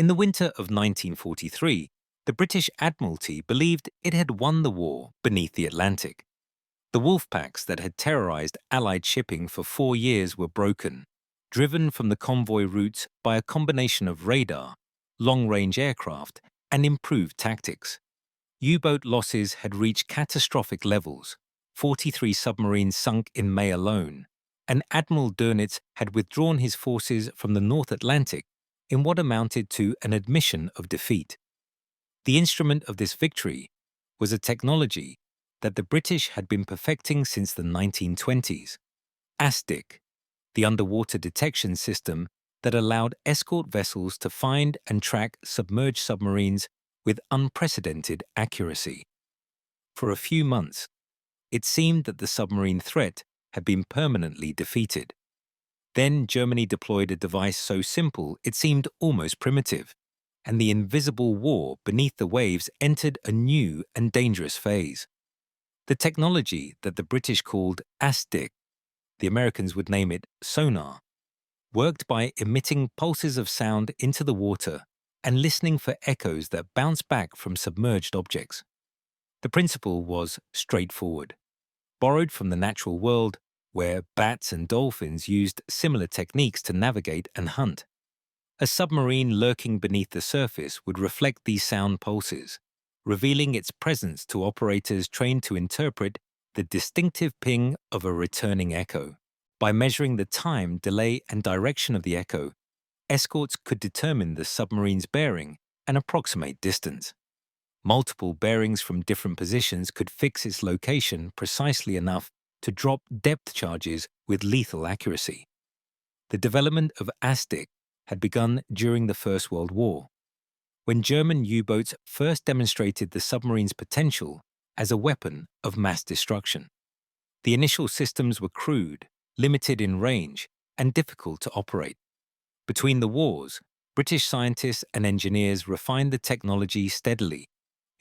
In the winter of 1943, the British Admiralty believed it had won the war beneath the Atlantic. The wolfpacks that had terrorized Allied shipping for 4 years were broken, driven from the convoy routes by a combination of radar, long-range aircraft, and improved tactics. U-boat losses had reached catastrophic levels. 43 submarines sunk in May alone, and Admiral Dönitz had withdrawn his forces from the North Atlantic in what amounted to an admission of defeat. The instrument of this victory was a technology that the British had been perfecting since the 1920s, Asdic, the underwater detection system that allowed escort vessels to find and track submerged submarines with unprecedented accuracy. For a few months, it seemed that the submarine threat had been permanently defeated. Then Germany deployed a device so simple it seemed almost primitive, and the invisible war beneath the waves entered a new and dangerous phase. The technology that the British called Asdic, the Americans would name it Sonar, worked by emitting pulses of sound into the water and listening for echoes that bounce back from submerged objects. The principle was straightforward. Borrowed from the natural world, where bats and dolphins used similar techniques to navigate and hunt. A submarine lurking beneath the surface would reflect these sound pulses, revealing its presence to operators trained to interpret the distinctive ping of a returning echo. By measuring the time, delay, and direction of the echo, escorts could determine the submarine's bearing and approximate distance. Multiple bearings from different positions could fix its location precisely enough to drop depth charges with lethal accuracy. The development of Asdic had begun during the First World War, when German U-boats first demonstrated the submarine's potential as a weapon of mass destruction. The initial systems were crude, limited in range, and difficult to operate. Between the wars, British scientists and engineers refined the technology steadily,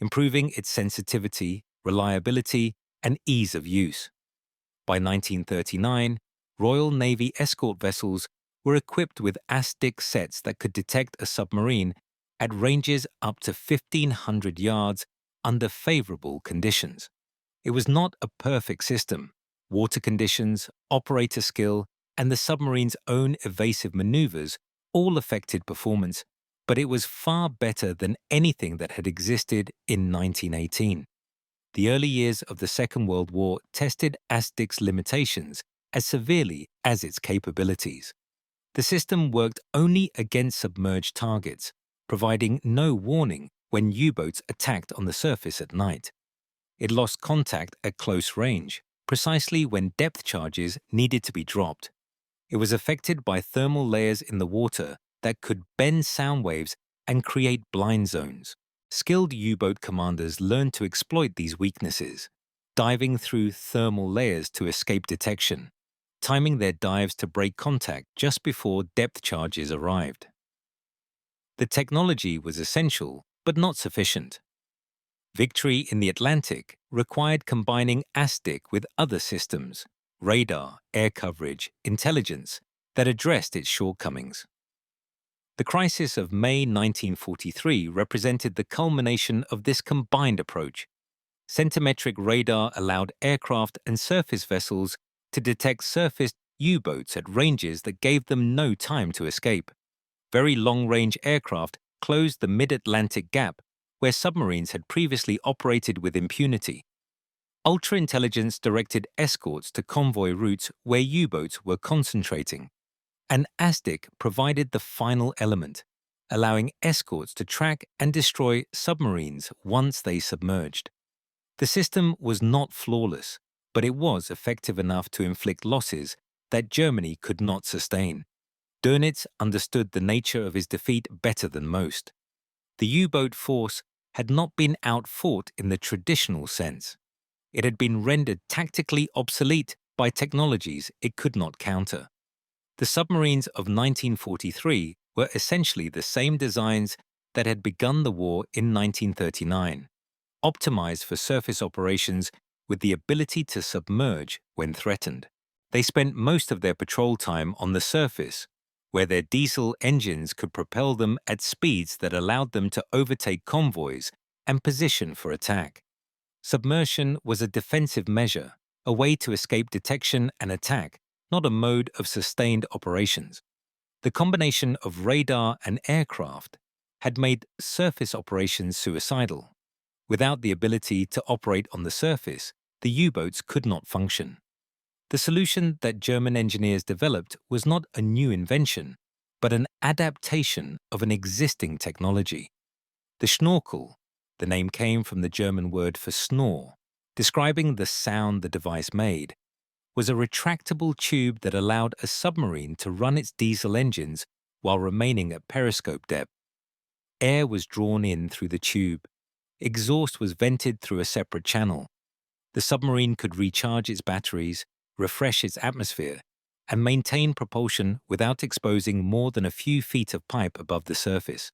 improving its sensitivity, reliability, and ease of use. By 1939, Royal Navy escort vessels were equipped with Asdic sets that could detect a submarine at ranges up to 1,500 yards under favorable conditions. It was not a perfect system. Water conditions, operator skill, and the submarine's own evasive maneuvers all affected performance, but it was far better than anything that had existed in 1918. The early years of the Second World War tested Asdic's limitations as severely as its capabilities. The system worked only against submerged targets, providing no warning when U-boats attacked on the surface at night. It lost contact at close range, precisely when depth charges needed to be dropped. It was affected by thermal layers in the water that could bend sound waves and create blind zones. Skilled U-boat commanders learned to exploit these weaknesses, diving through thermal layers to escape detection, timing their dives to break contact just before depth charges arrived. The technology was essential, but not sufficient. Victory in the Atlantic required combining Asdic with other systems, radar, air coverage, intelligence, that addressed its shortcomings. The crisis of May 1943 represented the culmination of this combined approach. Centimetric radar allowed aircraft and surface vessels to detect surfaced U-boats at ranges that gave them no time to escape. Very long-range aircraft closed the mid-Atlantic gap, where submarines had previously operated with impunity. Ultra-intelligence directed escorts to convoy routes where U-boats were concentrating. And Asdic provided the final element, allowing escorts to track and destroy submarines once they submerged. The system was not flawless, but it was effective enough to inflict losses that Germany could not sustain. Dönitz understood the nature of his defeat better than most. The U-boat force had not been outfought in the traditional sense. It had been rendered tactically obsolete by technologies it could not counter. The submarines of 1943 were essentially the same designs that had begun the war in 1939, optimized for surface operations with the ability to submerge when threatened. They spent most of their patrol time on the surface, where their diesel engines could propel them at speeds that allowed them to overtake convoys and position for attack. Submersion was a defensive measure, a way to escape detection and attack, not a mode of sustained operations. The combination of radar and aircraft had made surface operations suicidal. Without the ability to operate on the surface, the U-boats could not function. The solution that German engineers developed was not a new invention, but an adaptation of an existing technology. The Schnorkel, the name came from the German word for snore, describing the sound the device made, was a retractable tube that allowed a submarine to run its diesel engines while remaining at periscope depth. Air was drawn in through the tube. Exhaust was vented through a separate channel. The submarine could recharge its batteries, refresh its atmosphere, and maintain propulsion without exposing more than a few feet of pipe above the surface.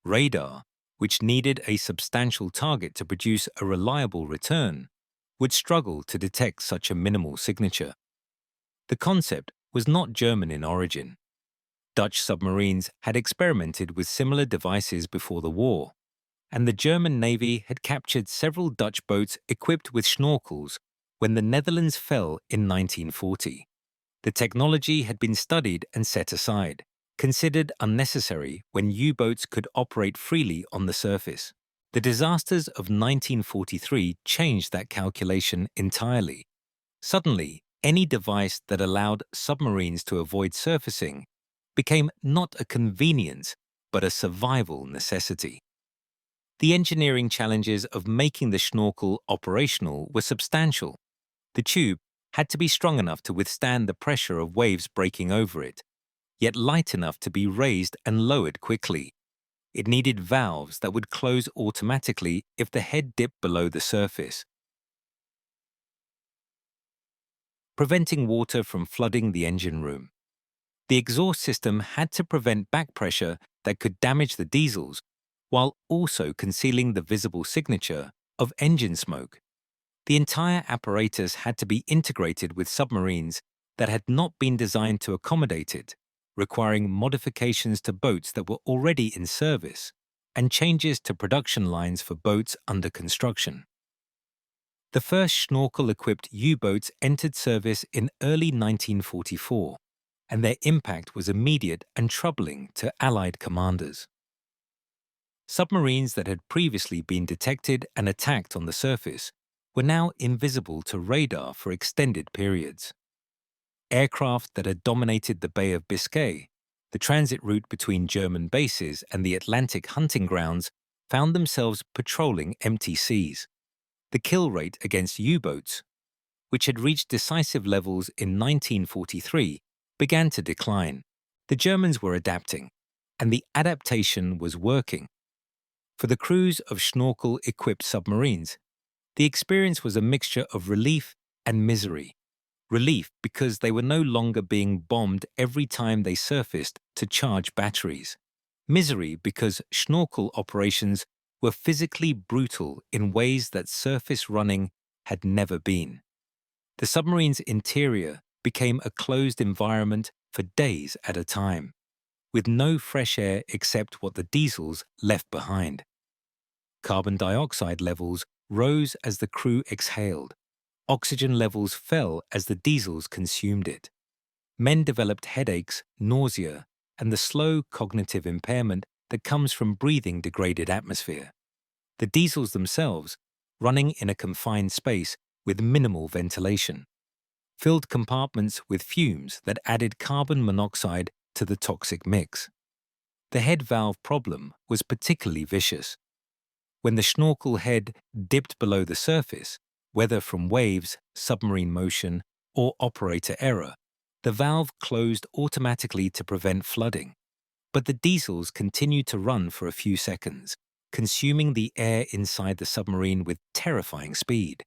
Radar, which needed a substantial target to produce a reliable return, would struggle to detect such a minimal signature. The concept was not German in origin. Dutch submarines had experimented with similar devices before the war, and the German Navy had captured several Dutch boats equipped with schnorkels when the Netherlands fell in 1940. The technology had been studied and set aside, considered unnecessary when U-boats could operate freely on the surface. The disasters of 1943 changed that calculation entirely. Suddenly, any device that allowed submarines to avoid surfacing became not a convenience, but a survival necessity. The engineering challenges of making the Schnorkel operational were substantial. The tube had to be strong enough to withstand the pressure of waves breaking over it, yet light enough to be raised and lowered quickly. It needed valves that would close automatically if the head dipped below the surface, preventing water from flooding the engine room. The exhaust system had to prevent back pressure that could damage the diesels, while also concealing the visible signature of engine smoke. The entire apparatus had to be integrated with submarines that had not been designed to accommodate it, requiring modifications to boats that were already in service and changes to production lines for boats under construction. The first Schnorkel-equipped U-boats entered service in early 1944, and their impact was immediate and troubling to Allied commanders. Submarines that had previously been detected and attacked on the surface were now invisible to radar for extended periods. Aircraft that had dominated the Bay of Biscay, the transit route between German bases and the Atlantic hunting grounds, found themselves patrolling empty seas. The kill rate against U-boats, which had reached decisive levels in 1943, began to decline. The Germans were adapting, and the adaptation was working. For the crews of Schnorkel-equipped submarines, the experience was a mixture of relief and misery. Relief because they were no longer being bombed every time they surfaced to charge batteries. Misery because Schnorkel operations were physically brutal in ways that surface running had never been. The submarine's interior became a closed environment for days at a time, with no fresh air except what the diesels left behind. Carbon dioxide levels rose as the crew exhaled. Oxygen levels fell as the diesels consumed it. Men developed headaches, nausea, and the slow cognitive impairment that comes from breathing degraded atmosphere. The diesels themselves, running in a confined space with minimal ventilation, filled compartments with fumes that added carbon monoxide to the toxic mix. The head valve problem was particularly vicious. When the Schnorkel head dipped below the surface, whether from waves, submarine motion, or operator error, the valve closed automatically to prevent flooding. But the diesels continued to run for a few seconds, consuming the air inside the submarine with terrifying speed.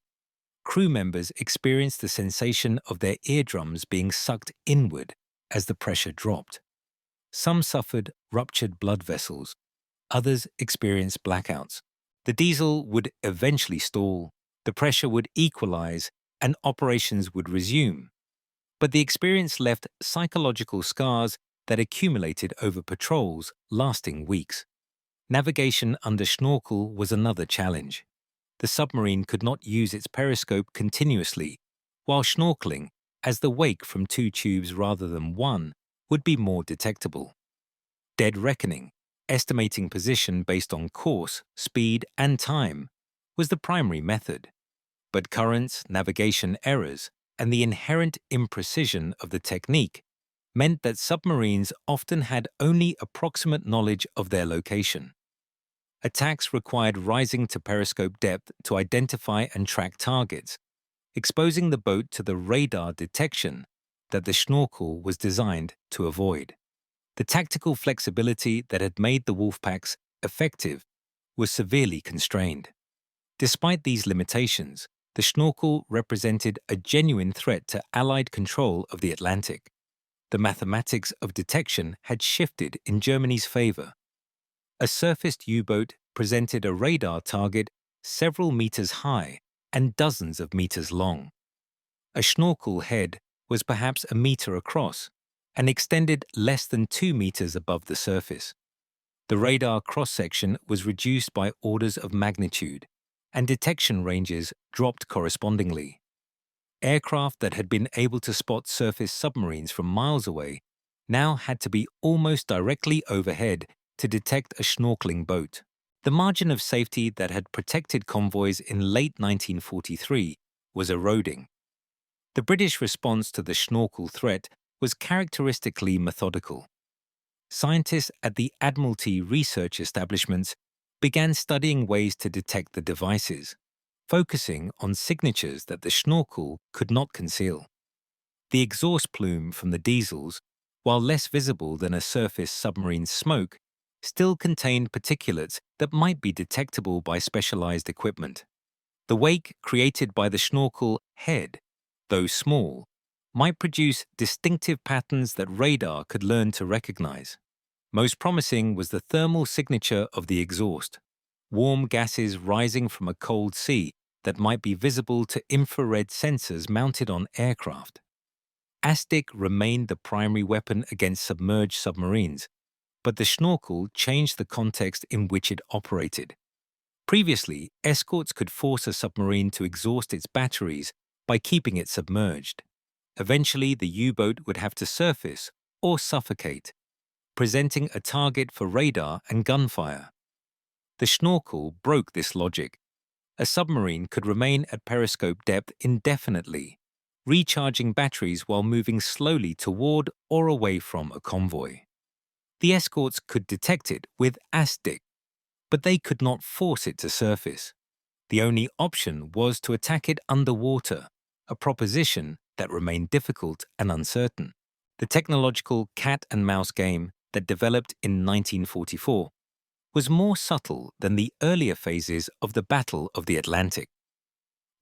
Crew members experienced the sensation of their eardrums being sucked inward as the pressure dropped. Some suffered ruptured blood vessels. Others experienced blackouts. The diesel would eventually stall, the pressure would equalize, and operations would resume. But the experience left psychological scars that accumulated over patrols lasting weeks. Navigation under Schnorkel was another challenge. The submarine could not use its periscope continuously, while snorkeling, as the wake from two tubes rather than one, would be more detectable. Dead reckoning, estimating position based on course, speed, and time, was the primary method. But currents, navigation errors, and the inherent imprecision of the technique meant that submarines often had only approximate knowledge of their location. Attacks required rising to periscope depth to identify and track targets, exposing the boat to the radar detection that the Schnorkel was designed to avoid. The tactical flexibility that had made the wolfpacks effective was severely constrained. Despite these limitations, the Schnorkel represented a genuine threat to Allied control of the Atlantic. The mathematics of detection had shifted in Germany's favor. A surfaced U-boat presented a radar target several meters high and dozens of meters long. A Schnorkel head was perhaps a meter across and extended less than 2 meters above the surface. The radar cross-section was reduced by orders of magnitude, and detection ranges dropped correspondingly. Aircraft that had been able to spot surface submarines from miles away now had to be almost directly overhead to detect a snorkeling boat. The margin of safety that had protected convoys in late 1943 was eroding. The British response to the Schnorkel threat was characteristically methodical. Scientists at the Admiralty research establishments began studying ways to detect the devices, focusing on signatures that the Schnorkel could not conceal. The exhaust plume from the diesels, while less visible than a surface submarine's smoke, still contained particulates that might be detectable by specialized equipment. The wake created by the Schnorkel head, though small, might produce distinctive patterns that radar could learn to recognize. Most promising was the thermal signature of the exhaust, warm gases rising from a cold sea that might be visible to infrared sensors mounted on aircraft. Asdic remained the primary weapon against submerged submarines, but the Schnorkel changed the context in which it operated. Previously, escorts could force a submarine to exhaust its batteries by keeping it submerged. Eventually, the U-boat would have to surface or suffocate, presenting a target for radar and gunfire. The Schnorkel broke this logic. A submarine could remain at periscope depth indefinitely, recharging batteries while moving slowly toward or away from a convoy. The escorts could detect it with Asdic, but they could not force it to surface. The only option was to attack it underwater, a proposition that remained difficult and uncertain. The technological cat-and-mouse game that developed in 1944 was more subtle than the earlier phases of the Battle of the Atlantic.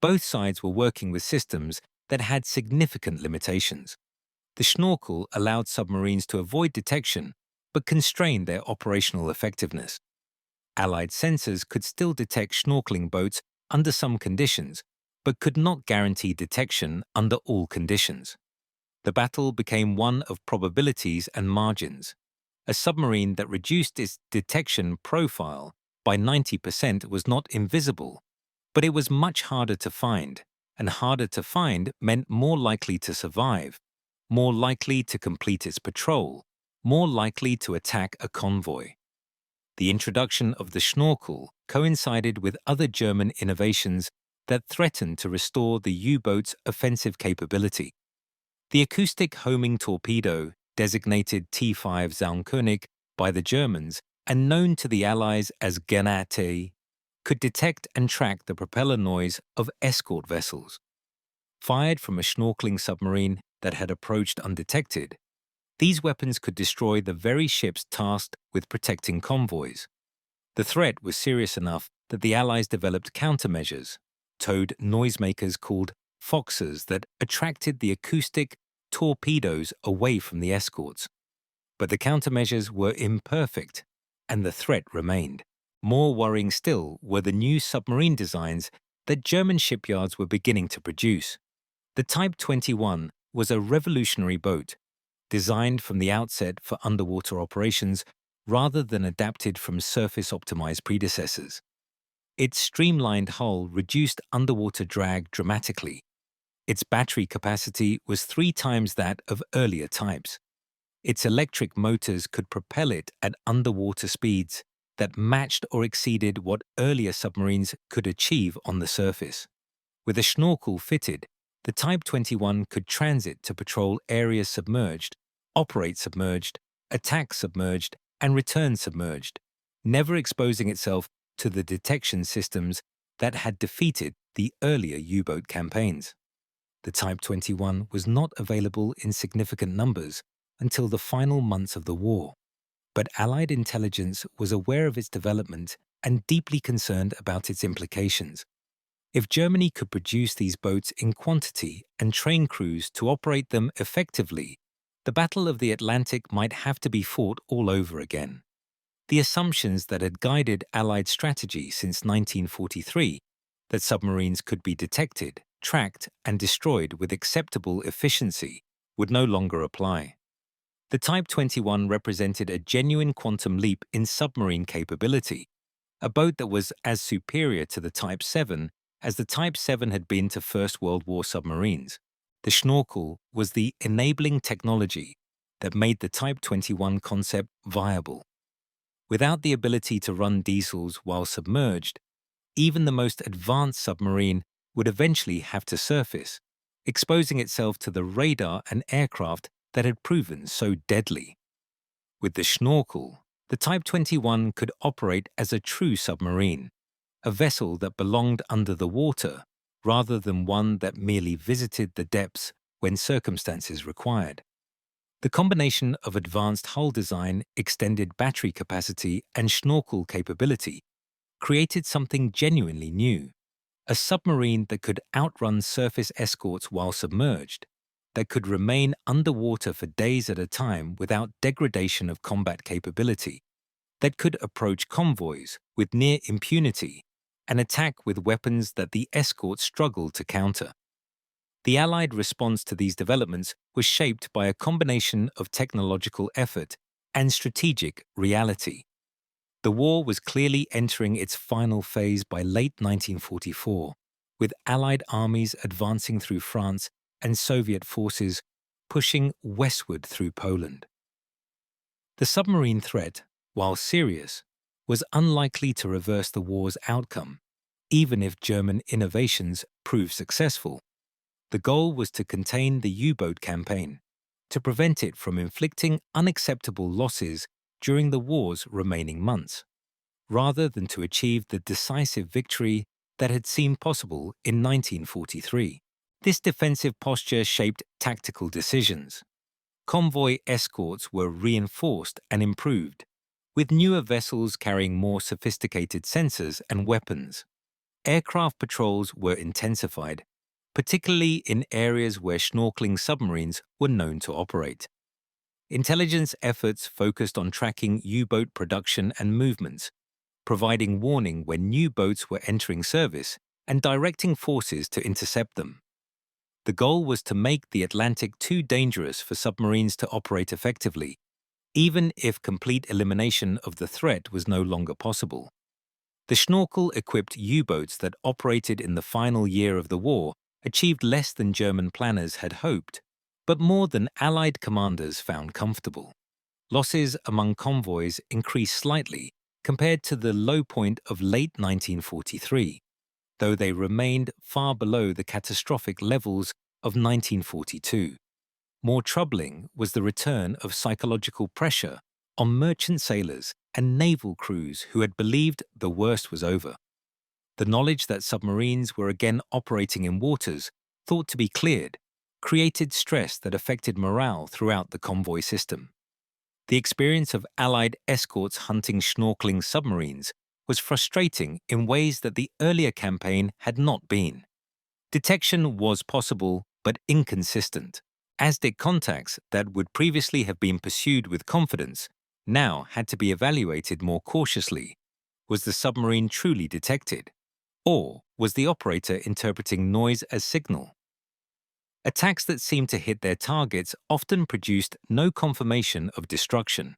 Both sides were working with systems that had significant limitations. The Schnorkel allowed submarines to avoid detection but constrained their operational effectiveness. Allied sensors could still detect snorkeling boats under some conditions, but could not guarantee detection under all conditions. The battle became one of probabilities and margins. A submarine that reduced its detection profile by 90% was not invisible, but it was much harder to find, and harder to find meant more likely to survive, more likely to complete its patrol, more likely to attack a convoy. The introduction of the Schnorkel coincided with other German innovations that threatened to restore the U-boat's offensive capability. The acoustic homing torpedo, designated T5 Zaunkönig by the Germans and known to the Allies as Granate, could detect and track the propeller noise of escort vessels. Fired from a snorkeling submarine that had approached undetected, these weapons could destroy the very ships tasked with protecting convoys. The threat was serious enough that the Allies developed countermeasures, towed noisemakers called foxes that attracted the acoustic torpedoes away from the escorts. But the countermeasures were imperfect, and the threat remained. More worrying still were the new submarine designs that German shipyards were beginning to produce. The Type 21 was a revolutionary boat. designed from the outset for underwater operations rather than adapted from surface-optimized predecessors. Its streamlined hull reduced underwater drag dramatically. Its battery capacity was 3 times that of earlier types. Its electric motors could propel it at underwater speeds that matched or exceeded what earlier submarines could achieve on the surface. With a Schnorkel fitted, the Type 21 could transit to patrol areas submerged, operate submerged, attack submerged, and return submerged, never exposing itself to the detection systems that had defeated the earlier U-boat campaigns. The Type 21 was not available in significant numbers until the final months of the war, but Allied intelligence was aware of its development and deeply concerned about its implications. If Germany could produce these boats in quantity and train crews to operate them effectively, the Battle of the Atlantic might have to be fought all over again. The assumptions that had guided Allied strategy since 1943, that submarines could be detected, tracked, and destroyed with acceptable efficiency, would no longer apply. The Type 21 represented a genuine quantum leap in submarine capability, a boat that was as superior to the Type 7 as the Type 7 had been to First World War submarines. The Schnorkel was the enabling technology that made the Type 21 concept viable. Without the ability to run diesels while submerged, even the most advanced submarine would eventually have to surface, exposing itself to the radar and aircraft that had proven so deadly. With the Schnorkel, the Type 21 could operate as a true submarine, a vessel that belonged under the water rather than one that merely visited the depths when circumstances required. The combination of advanced hull design, extended battery capacity, and Schnorkel capability created something genuinely new, a submarine that could outrun surface escorts while submerged, that could remain underwater for days at a time without degradation of combat capability, that could approach convoys with near impunity and attack with weapons that the escorts struggled to counter. The Allied response to these developments was shaped by a combination of technological effort and strategic reality. The war was clearly entering its final phase by late 1944, with Allied armies advancing through France and Soviet forces pushing westward through Poland. The submarine threat, while serious, was unlikely to reverse the war's outcome, even if German innovations proved successful. The goal was to contain the U-boat campaign, to prevent it from inflicting unacceptable losses during the war's remaining months, rather than to achieve the decisive victory that had seemed possible in 1943. This defensive posture shaped tactical decisions. Convoy escorts were reinforced and improved, with newer vessels carrying more sophisticated sensors and weapons. Aircraft patrols were intensified, particularly in areas where snorkeling submarines were known to operate. Intelligence efforts focused on tracking U-boat production and movements, providing warning when new boats were entering service and directing forces to intercept them. The goal was to make the Atlantic too dangerous for submarines to operate effectively, even if complete elimination of the threat was no longer possible. The Schnorkel-equipped U-boats that operated in the final year of the war achieved less than German planners had hoped, but more than Allied commanders found comfortable. Losses among convoys increased slightly compared to the low point of late 1943, though they remained far below the catastrophic levels of 1942. More troubling was the return of psychological pressure on merchant sailors and naval crews who had believed the worst was over. The knowledge that submarines were again operating in waters thought to be cleared created stress that affected morale throughout the convoy system. The experience of Allied escorts hunting snorkeling submarines was frustrating in ways that the earlier campaign had not been. Detection was possible, but inconsistent. Asdic contacts that would previously have been pursued with confidence now had to be evaluated more cautiously. Was the submarine truly detected? Or was the operator interpreting noise as signal? Attacks that seemed to hit their targets often produced no confirmation of destruction.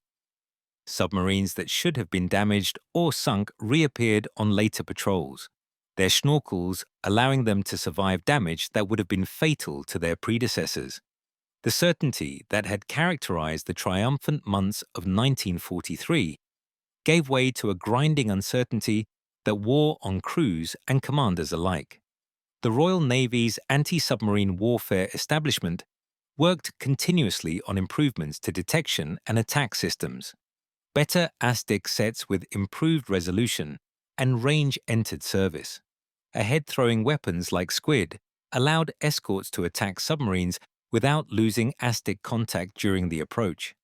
Submarines that should have been damaged or sunk reappeared on later patrols, their schnorkels allowing them to survive damage that would have been fatal to their predecessors. The certainty that had characterized the triumphant months of 1943 gave way to a grinding uncertainty that wore on crews and commanders alike. The Royal Navy's anti-submarine warfare establishment worked continuously on improvements to detection and attack systems. Better Asdic sets with improved resolution and range entered service. Ahead-throwing weapons like Squid allowed escorts to attack submarines without losing Asdic contact during the approach.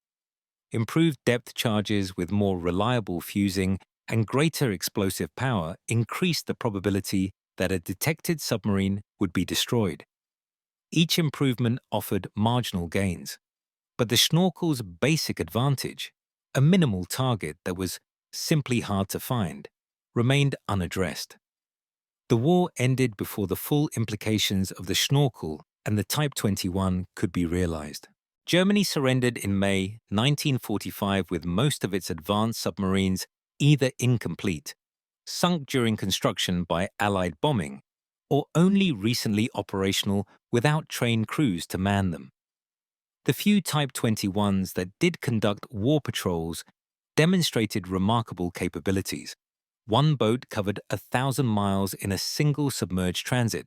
Improved depth charges with more reliable fusing and greater explosive power increased the probability that a detected submarine would be destroyed. Each improvement offered marginal gains, but the Schnorkel's basic advantage, a minimal target that was simply hard to find, remained unaddressed. The war ended before the full implications of the Schnorkel and the Type 21 could be realized. Germany surrendered in May 1945 with most of its advanced submarines either incomplete, sunk during construction by Allied bombing, or only recently operational without trained crews to man them. The few Type 21s that did conduct war patrols demonstrated remarkable capabilities. One boat covered 1,000 miles in a single submerged transit,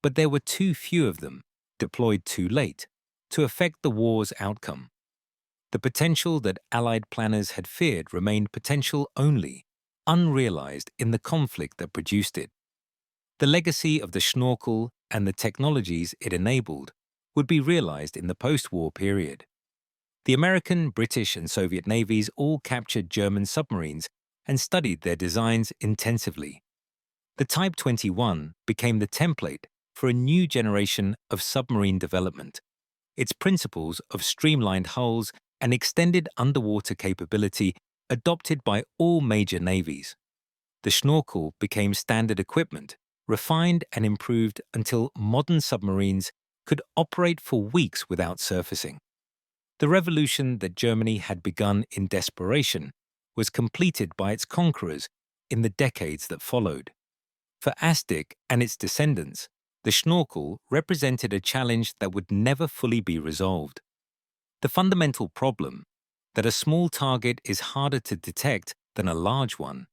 but there were too few of them, deployed too late, to affect the war's outcome. The potential that Allied planners had feared remained potential only, unrealized in the conflict that produced it. The legacy of the Schnorkel and the technologies it enabled would be realized in the post-war period. The American, British, and Soviet navies all captured German submarines and studied their designs intensively. The Type 21 became the template for a new generation of submarine development. Its principles of streamlined hulls and extended underwater capability adopted by all major navies. The Schnorkel became standard equipment, refined and improved until modern submarines could operate for weeks without surfacing. The revolution that Germany had begun in desperation was completed by its conquerors in the decades that followed. For Asdic and its descendants, the Schnorkel represented a challenge that would never fully be resolved. The fundamental problem, that a small target is harder to detect than a large one,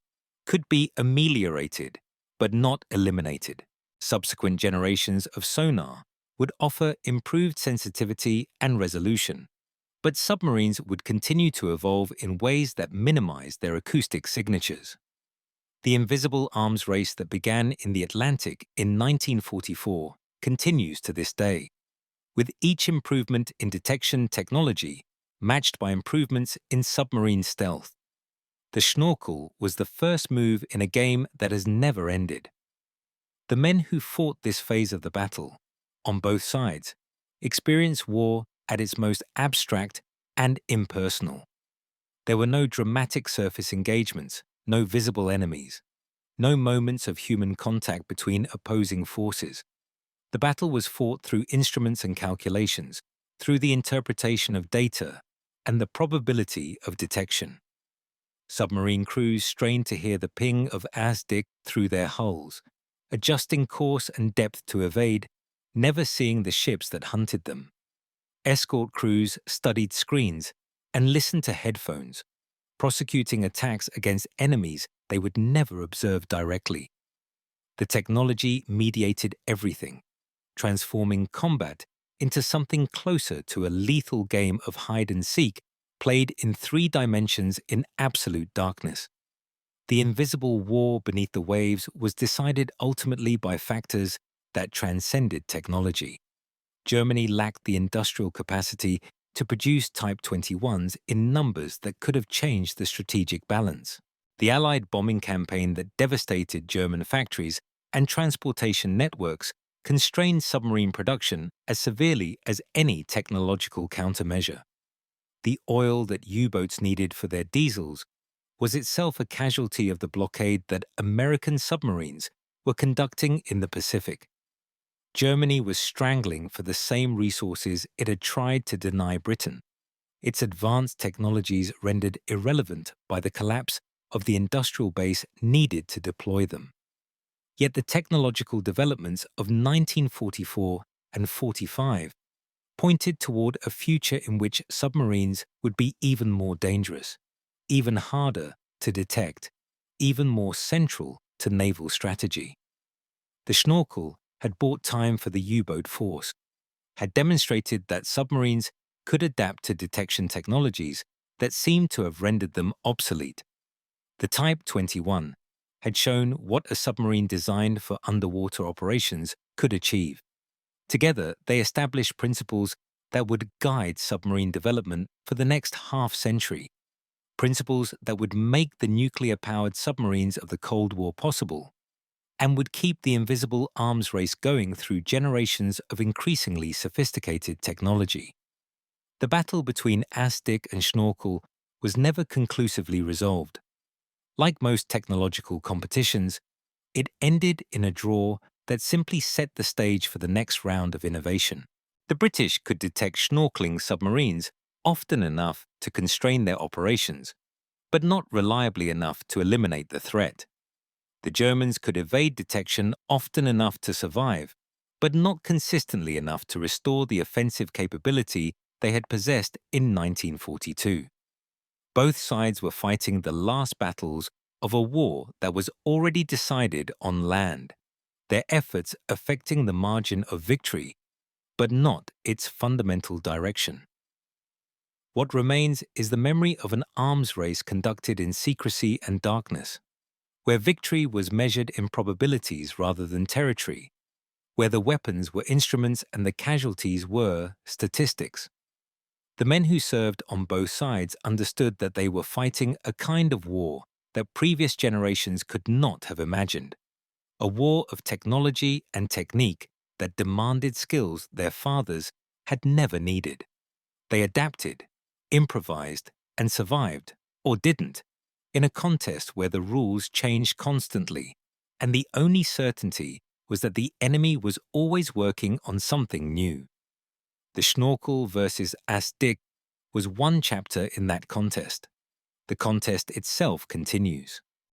could be ameliorated, but not eliminated. Subsequent generations of sonar would offer improved sensitivity and resolution, but submarines would continue to evolve in ways that minimize their acoustic signatures. The invisible arms race that began in the Atlantic in 1944 continues to this day, with each improvement in detection technology matched by improvements in submarine stealth. The Schnorkel was the first move in a game that has never ended. The men who fought this phase of the battle, on both sides, experienced war at its most abstract and impersonal. There were no dramatic surface engagements, no visible enemies, no moments of human contact between opposing forces. The battle was fought through instruments and calculations, through the interpretation of data and the probability of detection. Submarine crews strained to hear the ping of Asdic through their hulls, adjusting course and depth to evade, never seeing the ships that hunted them. Escort crews studied screens and listened to headphones, prosecuting attacks against enemies they would never observe directly. The technology mediated everything, transforming combat into something closer to a lethal game of hide-and-seek played in 3 dimensions in absolute darkness. The invisible war beneath the waves was decided ultimately by factors that transcended technology. Germany lacked the industrial capacity to produce Type 21s in numbers that could have changed the strategic balance. The Allied bombing campaign that devastated German factories and transportation networks constrained submarine production as severely as any technological countermeasure. The oil that U-boats needed for their diesels was itself a casualty of the blockade that American submarines were conducting in the Pacific. Germany was strangling for the same resources it had tried to deny Britain, its advanced technologies rendered irrelevant by the collapse of the industrial base needed to deploy them. Yet the technological developments of 1944 and 45 pointed toward a future in which submarines would be even more dangerous, even harder to detect, even more central to naval strategy. The Schnorkel had bought time for the U-boat force, had demonstrated that submarines could adapt to detection technologies that seemed to have rendered them obsolete. The Type 21 had shown what a submarine designed for underwater operations could achieve. Together, they established principles that would guide submarine development for the next half-century, principles that would make the nuclear-powered submarines of the Cold War possible, and would keep the invisible arms race going through generations of increasingly sophisticated technology. The battle between Asdic and Schnorkel was never conclusively resolved. Like most technological competitions, it ended in a draw that simply set the stage for the next round of innovation. The British could detect snorkeling submarines often enough to constrain their operations, but not reliably enough to eliminate the threat. The Germans could evade detection often enough to survive, but not consistently enough to restore the offensive capability they had possessed in 1942. Both sides were fighting the last battles of a war that was already decided on land, their efforts affecting the margin of victory, but not its fundamental direction. What remains is the memory of an arms race conducted in secrecy and darkness, where victory was measured in probabilities rather than territory, where the weapons were instruments and the casualties were statistics. The men who served on both sides understood that they were fighting a kind of war that previous generations could not have imagined, a war of technology and technique that demanded skills their fathers had never needed. They adapted, improvised, and survived, or didn't, in a contest where the rules changed constantly, and the only certainty was that the enemy was always working on something new. The Schnorkel versus Asdic was one chapter in that contest. The contest itself continues.